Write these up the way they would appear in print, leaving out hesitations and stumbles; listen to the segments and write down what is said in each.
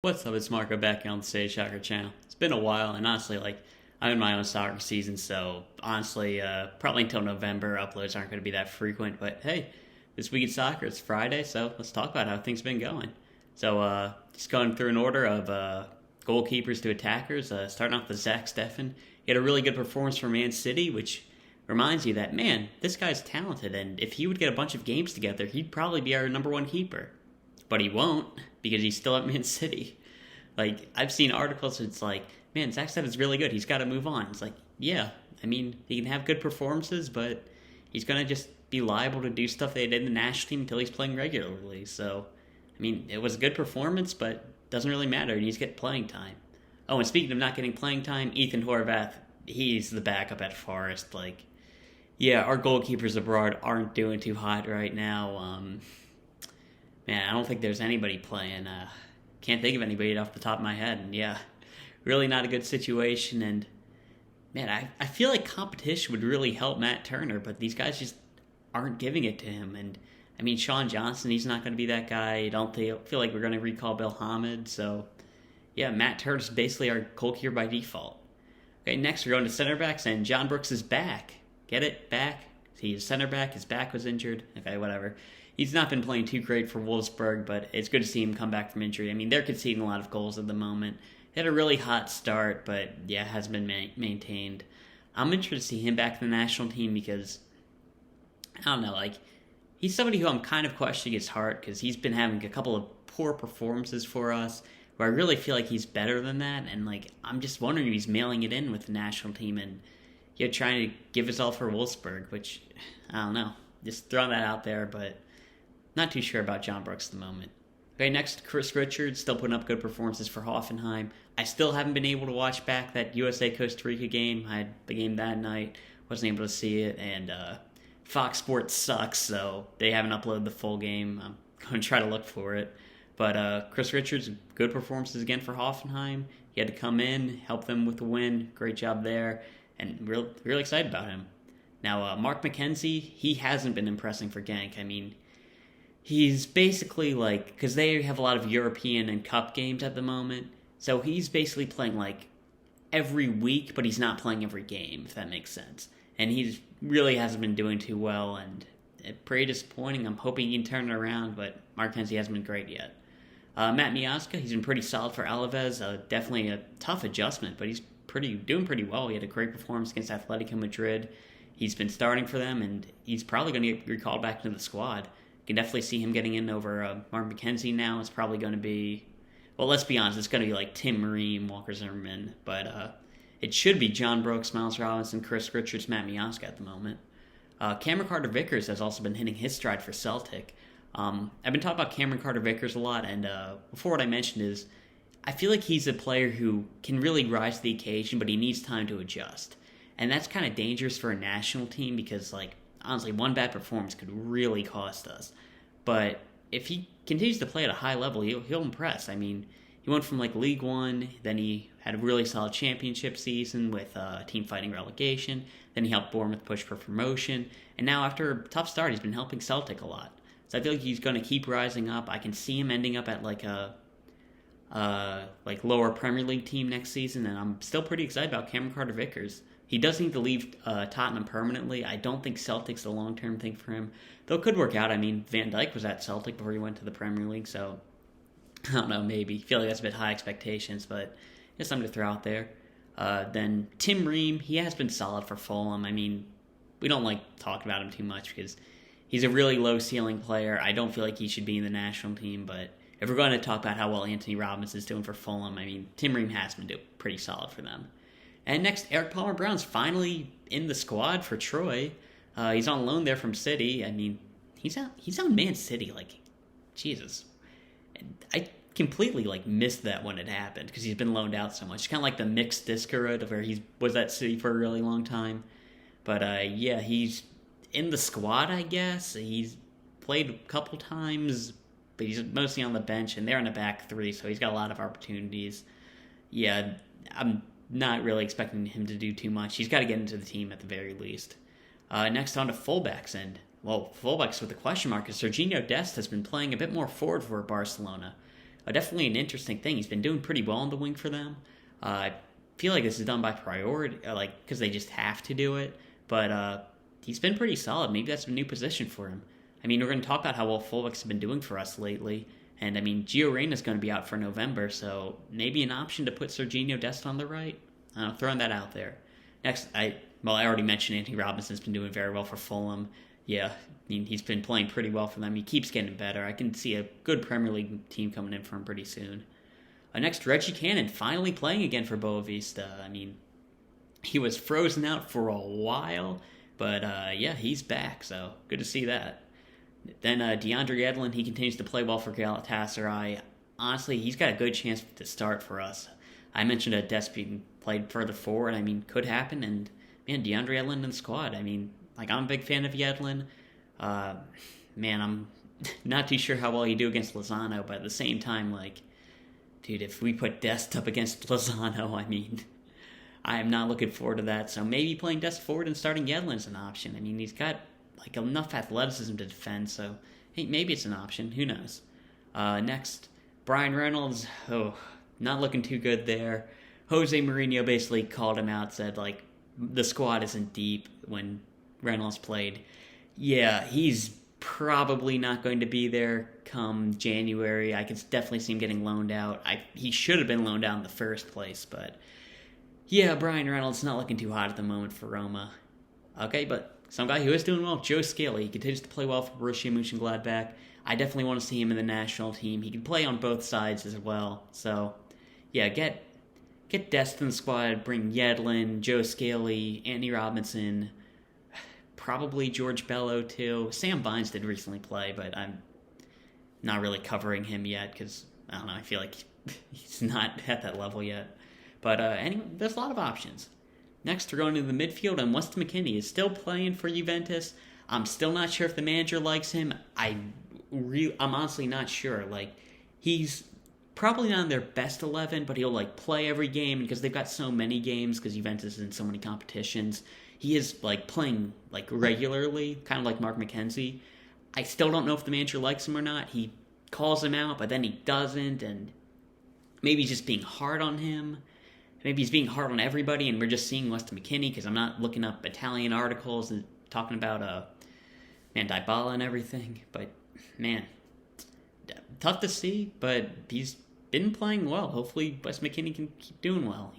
What's up? It's Marco back on the Stage Soccer channel. It's been a while, and honestly, I'm in my own soccer season, so honestly, probably until November, uploads aren't going to be that frequent. But hey, this week in soccer, it's Friday, so let's talk about how things been going. So, just going through an order of goalkeepers to attackers, starting off with Zack Steffen. He had a really good performance for Man City, which reminds you that, man, this guy's talented, and if he would get a bunch of games together, he'd probably be our number one keeper. But he won't, because he's still at Man City. I've seen articles, it's like, man, Zack Steffen's really good, he's got to move on. It's like, yeah, I mean, he can have good performances, but he's going to just be liable to do stuff they did in the national team until he's playing regularly. So, I mean, it was a good performance, but doesn't really matter. He needs to get playing time. Oh, and speaking of not getting playing time, Ethan Horvath, he's the backup at Forest. Yeah, our goalkeepers abroad aren't doing too hot right now. Man, I don't think there's anybody playing. Can't think of anybody off the top of my head. And yeah, really not a good situation. And man, I feel like competition would really help Matt Turner, but these guys just aren't giving it to him. And I mean, Sean Johnson, he's not going to be that guy. I don't feel like we're going to recall Bill Hamid. So yeah, Matt Turner's basically our goalkeeper by default. Okay, next we're going to center backs, and John Brooks is back. Get it? Back? He's center back. His back was injured. Okay, whatever. He's not been playing too great for Wolfsburg, but it's good to see him come back from injury. I mean, they're conceding a lot of goals at the moment. They had a really hot start, but yeah, hasn't been maintained. I'm interested to see him back in the national team because, I don't know, he's somebody who I'm kind of questioning his heart because he's been having a couple of poor performances for us where I really feel like he's better than that. And, I'm just wondering if he's mailing it in with the national team and, trying to give his all for Wolfsburg, which, I don't know. Just throwing that out there, but not too sure about John Brooks at the moment. Okay, next, Chris Richards, still putting up good performances for Hoffenheim. I still haven't been able to watch back that USA-Costa Rica game. I had the game that night, wasn't able to see it, and Fox Sports sucks, so they haven't uploaded the full game. I'm going to try to look for it. But Chris Richards, good performances again for Hoffenheim. He had to come in, help them with the win. Great job there, and really excited about him. Now, Mark McKenzie, he hasn't been impressing for Genk. I mean, he's basically because they have a lot of European and Cup games at the moment, so he's basically playing every week, but he's not playing every game, if that makes sense. And he really hasn't been doing too well, and it's pretty disappointing. I'm hoping he can turn it around, but Mark McKenzie hasn't been great yet. Matt Miazga, he's been pretty solid for Alavés. Definitely a tough adjustment, but he's doing pretty well. He had a great performance against Atletico Madrid. He's been starting for them, and he's probably going to get recalled back into the squad. You can definitely see him getting in over Mark McKenzie now. It's probably going to be, well, let's be honest, it's going to be Tim Ream, Walker Zimmerman, but it should be John Brooks, Miles Robinson, Chris Richards, Matt Miazga at the moment. Cameron Carter-Vickers has also been hitting his stride for Celtic. I've been talking about Cameron Carter-Vickers a lot, and before what I mentioned is, I feel like he's a player who can really rise to the occasion, but he needs time to adjust. And that's kind of dangerous for a national team because, honestly, one bad performance could really cost us. But if he continues to play at a high level, he'll impress. I mean, he went from League One, then he had a really solid championship season with team fighting relegation, then he helped Bournemouth push for promotion, and now after a tough start, he's been helping Celtic a lot. So I feel like he's going to keep rising up. I can see him ending up at lower Premier League team next season, and I'm still pretty excited about Cameron Carter-Vickers. He does need to leave Tottenham permanently. I don't think Celtic's a long-term thing for him. Though it could work out. I mean, Van Dijk was at Celtic before he went to the Premier League, so I don't know, maybe. I feel like that's a bit high expectations, but it's something to throw out there. Then Tim Ream, he has been solid for Fulham. I mean, we don't talking about him too much because he's a really low-ceiling player. I don't feel like he should be in the national team, but if we're going to talk about how well Antonee Robinson's doing for Fulham, I mean, Tim Ream has been doing pretty solid for them. And next, Erik Palmer-Brown's finally in the squad for Troy. He's on loan there from City. I mean, he's on Man City. Jesus. I completely missed that when it happened because he's been loaned out so much. It's kind of like the mixed Discord where he was at City for a really long time. But yeah, he's in the squad, I guess. He's played a couple times, but he's mostly on the bench, and they're in a back three, so he's got a lot of opportunities. Yeah, I'm not really expecting him to do too much. He's got to get into the team at the very least. Next on to fullbacks, and fullbacks with a question mark, because Sergiño Dest has been playing a bit more forward for Barcelona. definitely an interesting thing. He's been doing pretty well on the wing for them. I feel like this is done by priority, because they just have to do it. But he's been pretty solid. Maybe that's a new position for him. I mean, we're going to talk about how well fullbacks have been doing for us lately. And, I mean, Gio Reyna's going to be out for November, so maybe an option to put Sergiño Dest on the right. Throwing that out there. Next, I already mentioned Anthony Robinson's been doing very well for Fulham. Yeah, I mean, he's been playing pretty well for them. He keeps getting better. I can see a good Premier League team coming in for him pretty soon. Next, Reggie Cannon finally playing again for Boavista. I mean, he was frozen out for a while, but yeah, he's back, so good to see that. Then Deandre Yedlin, he continues to play well for Galatasaray. Honestly, he's got a good chance to start for us. I mentioned a Dest being played further forward. I mean, could happen, and man, Deandre Yedlin in the squad. I mean, I'm a big fan of Yedlin. Man, I'm not too sure how well he do against Lozano, but at the same time, dude, if we put Dest up against Lozano, I mean, I am not looking forward to that. So maybe playing Dest forward and starting Yedlin is an option. I mean, he's got enough athleticism to defend, so hey, maybe it's an option. Who knows? Next, Brian Reynolds. Oh, not looking too good there. Jose Mourinho basically called him out, said the squad isn't deep when Reynolds played. Yeah, he's probably not going to be there come January. I could definitely see him getting loaned out. He should have been loaned out in the first place, but yeah, Brian Reynolds not looking too hot at the moment for Roma. Okay, but some guy who is doing well, Joe Scaly. He continues to play well for Borussia Mönchengladbach. I definitely want to see him in the national team. He can play on both sides as well. So, yeah, get Dest in the squad, bring Yedlin, Joe Scaly, Andy Robinson, probably George Bello too. Sam Vines did recently play, but I'm not really covering him yet because, I don't know, I feel like he's not at that level yet. But anyway, there's a lot of options. Next, we're going to the midfield, and Weston McKennie is still playing for Juventus. I'm still not sure if the manager likes him. I'm honestly not sure. He's probably not in their best 11, but he'll play every game because they've got so many games because Juventus is in so many competitions. He is playing regularly, kind of like Mark McKenzie. I still don't know if the manager likes him or not. He calls him out, but then he doesn't, and maybe he's just being hard on him. Maybe he's being hard on everybody, and we're just seeing Weston McKennie because I'm not looking up Italian articles and talking about Dybala and everything. But man, tough to see. But he's been playing well. Hopefully, Weston McKennie can keep doing well.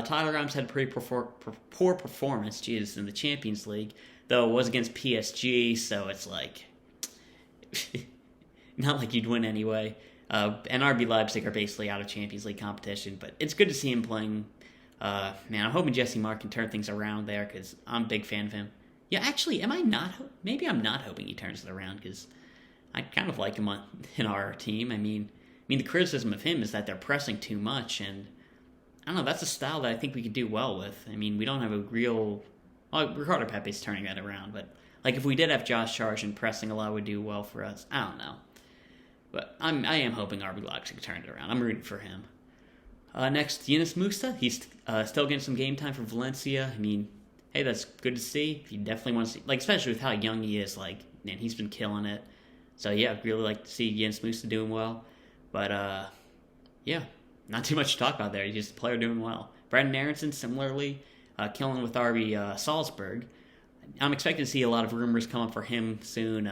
Tyler Rams had a pretty poor performance, in the Champions League, though it was against PSG, so it's not like you'd win anyway. And RB Leipzig are basically out of Champions League competition, but it's good to see him playing. Man, I'm hoping Jesse Mark can turn things around there because I'm a big fan of him. Yeah, actually, am I not? Maybe I'm not hoping he turns it around because I kind of like him in our team. I mean, the criticism of him is that they're pressing too much, and I don't know. That's a style that I think we could do well with. I mean, we don't have a real. Well, Ricardo Pepe's turning that around, but if we did have Josh Sargent pressing a lot, would do well for us. I don't know. But I am hoping RB Leipzig turn it around. I'm rooting for him. Next, Yunus Musa. He's still getting some game time for Valencia. I mean, hey, that's good to see. You definitely want to see, especially with how young he is. Man, he's been killing it. So yeah, I'd really like to see Yunus Musa doing well. But yeah, not too much to talk about there. He's just a player doing well. Brandon Aaronson, similarly, killing with RB Salzburg. I'm expecting to see a lot of rumors come up for him soon.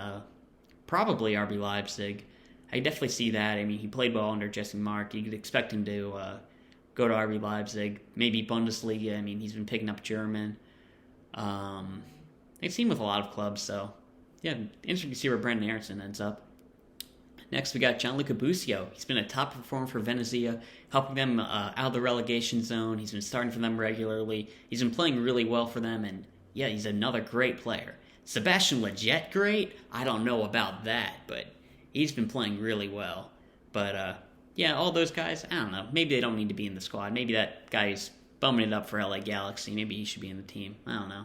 Probably RB Leipzig. I definitely see that. I mean, he played well under Jesse Mark. You could expect him to go to RB Leipzig. Maybe Bundesliga. I mean, he's been picking up German. They've seen him with a lot of clubs, so yeah, interesting to see where Brandon Aaronson ends up. Next, we got Gianluca Busio. He's been a top performer for Venezia, helping them out of the relegation zone. He's been starting for them regularly. He's been playing really well for them, and yeah, he's another great player. Sebastian Lletget, great? I don't know about that, but he's been playing really well. But yeah, all those guys, I don't know. Maybe they don't need to be in the squad. Maybe that guy's bumming it up for LA Galaxy. Maybe he should be in the team. I don't know.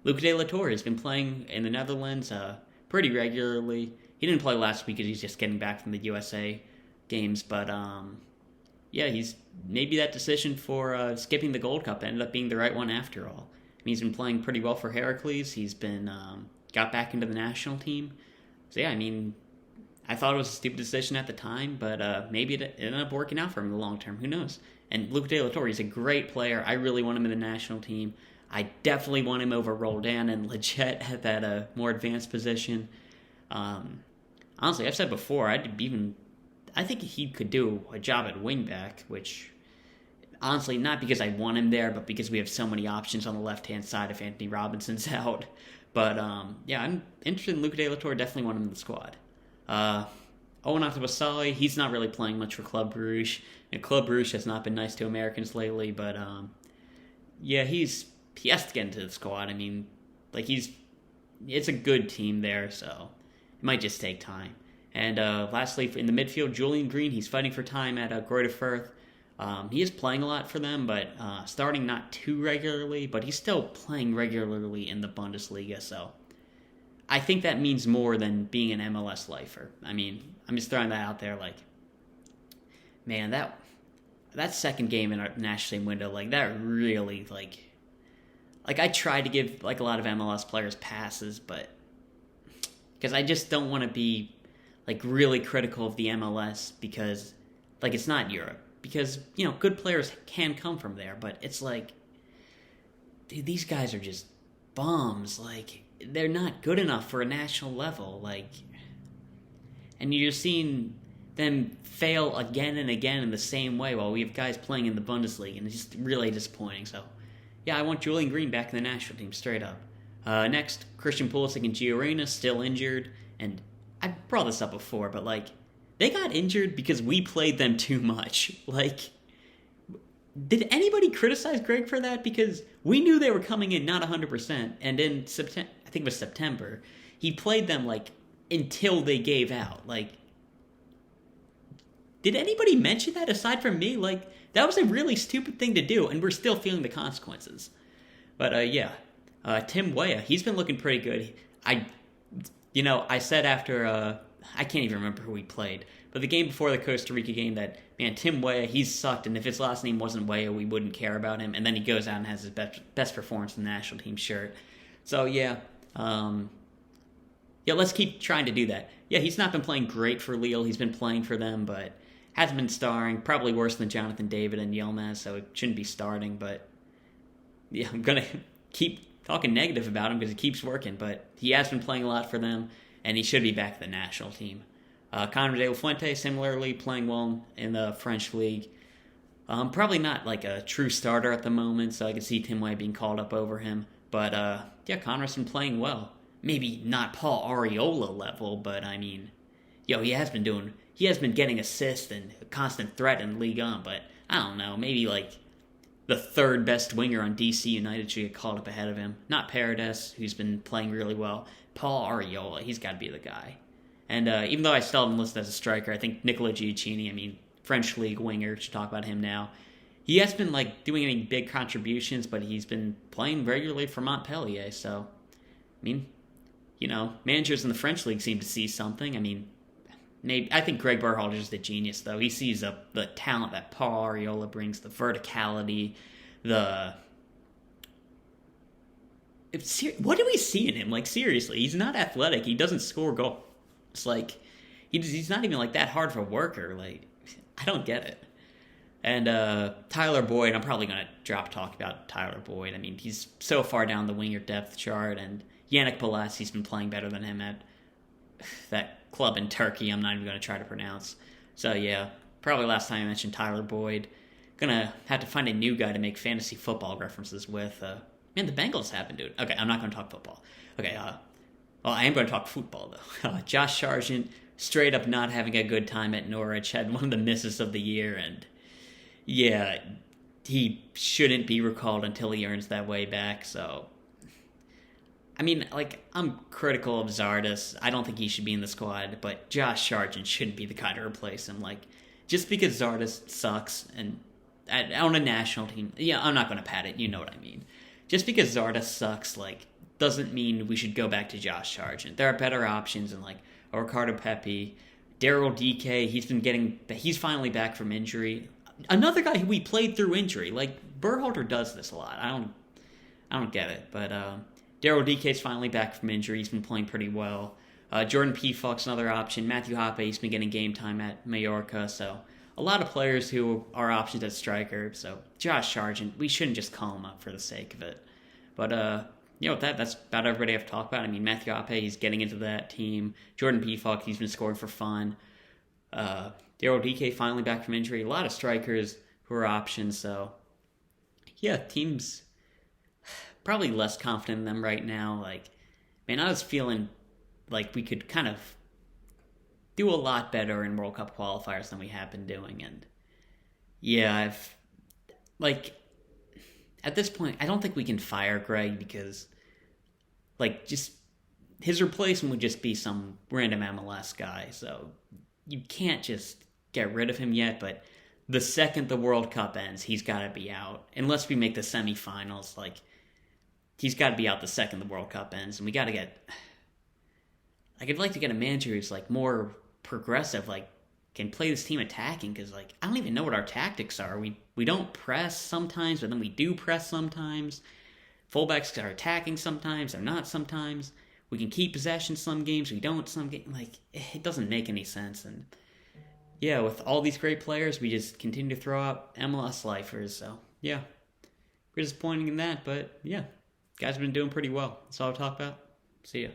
Luca De La Tour has been playing in the Netherlands pretty regularly. He didn't play last week because he's just getting back from the USA games. But yeah, maybe that decision for skipping the Gold Cup ended up being the right one after all. I mean, he's been playing pretty well for Heracles. He's been got back into the national team. So yeah, I mean, I thought it was a stupid decision at the time, but maybe it ended up working out for him in the long term. Who knows? And Luca De La Tour, he's a great player. I really want him in the national team. I definitely want him over Roldan and Leggett at that more advanced position. Honestly, I've said before, I think he could do a job at wingback, which honestly, not because I want him there, but because we have so many options on the left-hand side if Anthony Robinson's out. But yeah, I'm interested in Luca De La Tour. Definitely want him in the squad. Owen Atawasali, he's not really playing much for Club Brugge. And Club Brugge has not been nice to Americans lately, but yeah, he has to get into the squad. I mean, like it's a good team there, so it might just take time. And lastly, in the midfield, Julian Green, he's fighting for time at Greuther Fürth. He is playing a lot for them, but starting not too regularly, but he's still playing regularly in the Bundesliga, so I think that means more than being an MLS lifer. I mean, I'm just throwing that out there, like, man, that second game in our national team window, like, that really, like I tried to give, like, a lot of MLS players passes, but because I just don't want to be, like, really critical of the MLS because, like, it's not Europe. Because, you know, good players can come from there, but it's like, dude, these guys are just bums. Like, they're not good enough for a national level. Like, and you're seeing them fail again and again in the same way while we have guys playing in the Bundesliga, and it's just really disappointing. So, yeah, I want Julian Green back in the national team, straight up. Next, Christian Pulisic and Gio Reyna still injured, and I brought this up before, but, like, they got injured because we played them too much. Like, did anybody criticize Greg for that? Because we knew they were coming in not 100%, and in September, I think it was September, he played them, like, until they gave out. Like, did anybody mention that aside from me? Like, that was a really stupid thing to do, and we're still feeling the consequences. But, yeah. Tim Weah, he's been looking pretty good. I said after... I can't even remember who we played. But the game before the Costa Rica game that, man, Tim Weah, he's sucked. And if his last name wasn't Weah, we wouldn't care about him. And then he goes out and has his best performance in the national team shirt. So, yeah. Let's keep trying to do that. Yeah, he's not been playing great for Lille. He's been playing for them, but hasn't been starring. Probably worse than Jonathan David and Yilmaz, so it shouldn't be starting. But, yeah, I'm going to keep talking negative about him because it keeps working. But he has been playing a lot for them. And he should be back to the national team. Conor de la Fuente, similarly, playing well in the French league. Probably not like a true starter at the moment, so I can see Tim Weah being called up over him. But, Conor's been playing well. Maybe not Paul Arriola level, but, I mean, he has been getting assists and a constant threat in Ligue 1, but, I don't know, maybe, like, the third best winger on DC United should get called up ahead of him. Not Paredes, who's been playing really well. Paul Arriola, he's got to be the guy. And even though I still have him listed as a striker, I think Nicola Giacchini, French league winger, should talk about him now. He hasn't been, like, doing any big contributions, but he's been playing regularly for Montpellier, so, managers in the French league seem to see something. I think Greg Berhalter's just a genius, though. He sees the talent that Paul Arriola brings, the verticality, what do we see in him? Like, seriously, he's not athletic. He doesn't score goals. It's like, he's not even, like, that hard of a worker. Like, I don't get it. And Tyler Boyd, I'm probably going to drop talk about Tyler Boyd. He's so far down the winger depth chart, and Yannick Bolassi's been playing better than him at that club in Turkey I'm not even going to try to pronounce. So, yeah, probably last time I mentioned Tyler Boyd. Gonna have to find a new guy to make fantasy football references with. Man, the Bengals have been doing. Okay, I'm not going to talk football. Okay, I am going to talk football, though. Josh Sargent, straight up not having a good time at Norwich, had one of the misses of the year, and yeah, he shouldn't be recalled until he earns that way back, so... I'm critical of Zardes. I don't think he should be in the squad, but Josh Sargent shouldn't be the guy to replace him. Just because Zardes sucks, and on a national team... Yeah, I'm not going to pat it, you know what I mean. Just because Zardes sucks, doesn't mean we should go back to Josh Sargent. There are better options in, Ricardo Pepi, Daryl DK. He's finally back from injury. Another guy who we played through injury. Berhalter does this a lot. I don't get it. But Daryl DK's finally back from injury. He's been playing pretty well. Jordan P. Falk's another option. Matthew Hoppe's been getting game time at Mallorca, so a lot of players who are options at striker. So Josh Sargent, we shouldn't just call him up for the sake of it. But with that's about everybody I've talked about. I mean, Matthew Hoppe, he's getting into that team. Jordan P. Falk, he's been scoring for fun. Daryl DK finally back from injury. A lot of strikers who are options. So yeah, teams probably less confident in them right now. Like, man, I was feeling like we could kind of do a lot better in World Cup qualifiers than we have been doing. And yeah, at this point, I don't think we can fire Greg because, just his replacement would just be some random MLS guy. So you can't just get rid of him yet, but the second the World Cup ends, he's got to be out. Unless we make the semifinals, he's got to be out the second the World Cup ends. And we got to get... I'd like to get a manager who's, more progressive, can play this team attacking, because, I don't even know what our tactics are. We don't press sometimes, but then we do press sometimes. Fullbacks are attacking sometimes, they're not sometimes. We can keep possession some games, we don't some games. It doesn't make any sense. And, yeah, with all these great players, we just continue to throw out MLS lifers. So, yeah, we're disappointing in that, but, yeah, guys have been doing pretty well. That's all I'll talk about. See ya.